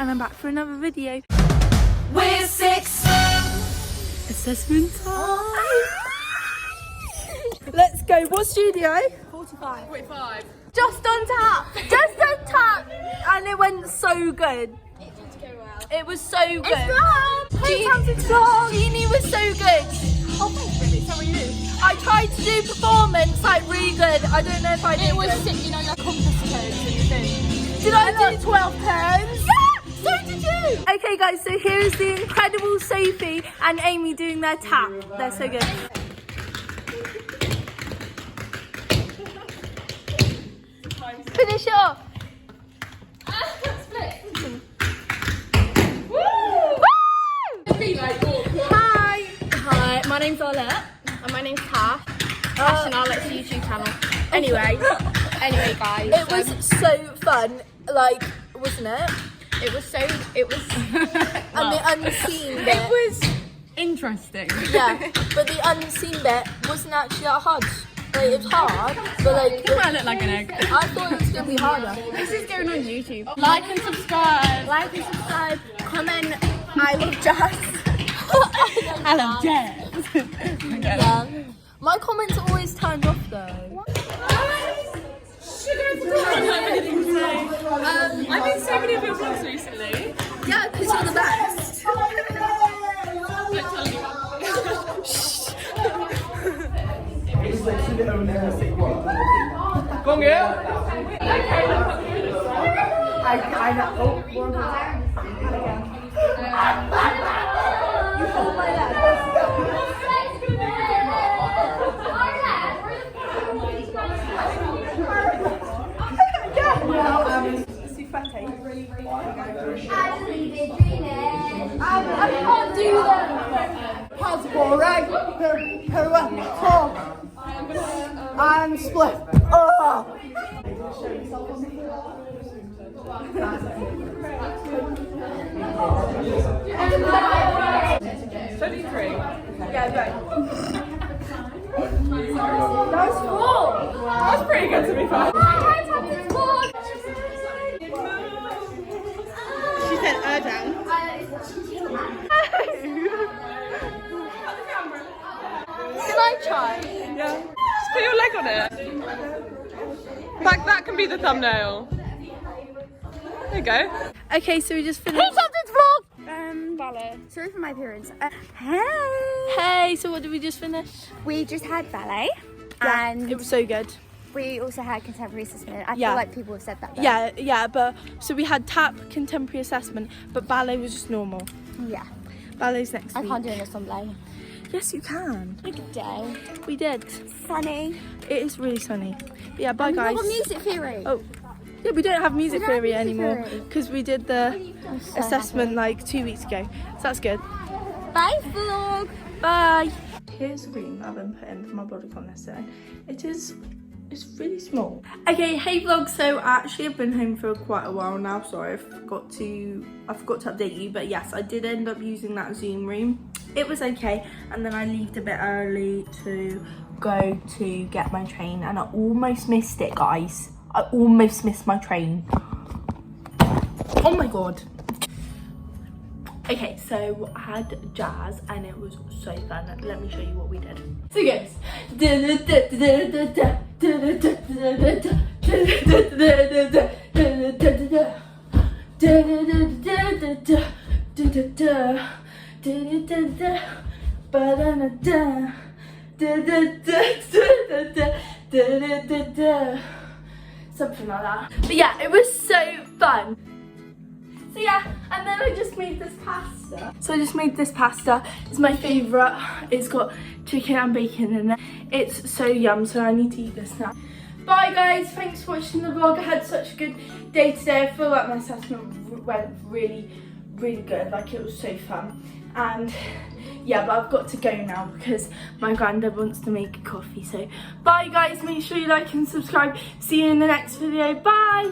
and I'm back for another video. We're 6. Assessment time. Let's go. What studio? 45. 45. Just on tap. Just on tap. And it went so good. It did go well. It was so good. It's Jeannie was so good. Oh, thanks, really. So are you? I tried to do performance like really good. I don't know if I did. It was good. sick, you know, the compass turns and the thing. Did I do 12 turns? Yeah, so did you. Okay guys, so here is the incredible Sophie and Amy doing their tap. They're so good. Finish it off. Split. Woo! Hi. Hi, my name's Arlette. And my name's Tash. Tash and Arlette's YouTube channel. Anyway, guys. It was so fun, like, wasn't it? It was And the unseen bit. It was interesting. Yeah, but the unseen bit wasn't actually that hard. Like, it was hard, but like, I look like an egg. I thought it was gonna be harder. This is going on YouTube. Like and subscribe. Like and subscribe, comment, I love jazz. I love jazz. Yeah. My comments are always turned off though. I've been so many of your vlogs recently. Yeah, because you're the best. Go on, girl. I know. Oh, one more time. You hold my I can't do that. Possible, right? I'm split. Oh. 23. Yeah, right. That's cool. That's pretty good to be fair. She said, down. Can I try? Yeah. Just put your leg on it. That can be the thumbnail. There you go. Okay, so we just finished. Who's on this vlog? Ballet. Sorry for my appearance. Hey. Hey, so what did we just finish? We just had ballet, Yeah, and it was so good. we also had contemporary assessment. I Yeah. feel like people have said that. Though. Yeah, but so we had tap, contemporary assessment, but ballet was just normal. Yeah. Ballet's next I week. can't do an ensemble. Yes, you can. Good day. We did. Sunny. It is really sunny. But yeah, bye guys. What music theory? Oh, yeah, we don't have music We don't have theory music anymore theory. because we did the I'm so assessment like 2 weeks ago. So that's good. happy. Bye, vlog. Bye. Here's the room I've been put in for my bodycon lesson. It's really small. Okay, hey vlog. So actually I've been home for quite a while now. Sorry, I forgot to update you. But yes, I did end up using that Zoom room. It was okay. And then I left a bit early to go to get my train. And I almost missed it, guys. I almost missed my train. Oh my God. Okay, so I had jazz and it was so fun. Let me show you what we did. So guys, something like that. But yeah, it was so fun. So yeah, and then I just made this pasta. So I just made this pasta. It's my favourite. It's got chicken and bacon in it. It's so yum, so I need to eat this now. Bye guys, thanks for watching the vlog. I had such a good day today. I feel like my assessment went really, really good. Like it was so fun. And yeah, but I've got to go now because my granddad wants to make a coffee. So bye guys, make sure you like and subscribe. See you in the next video. Bye.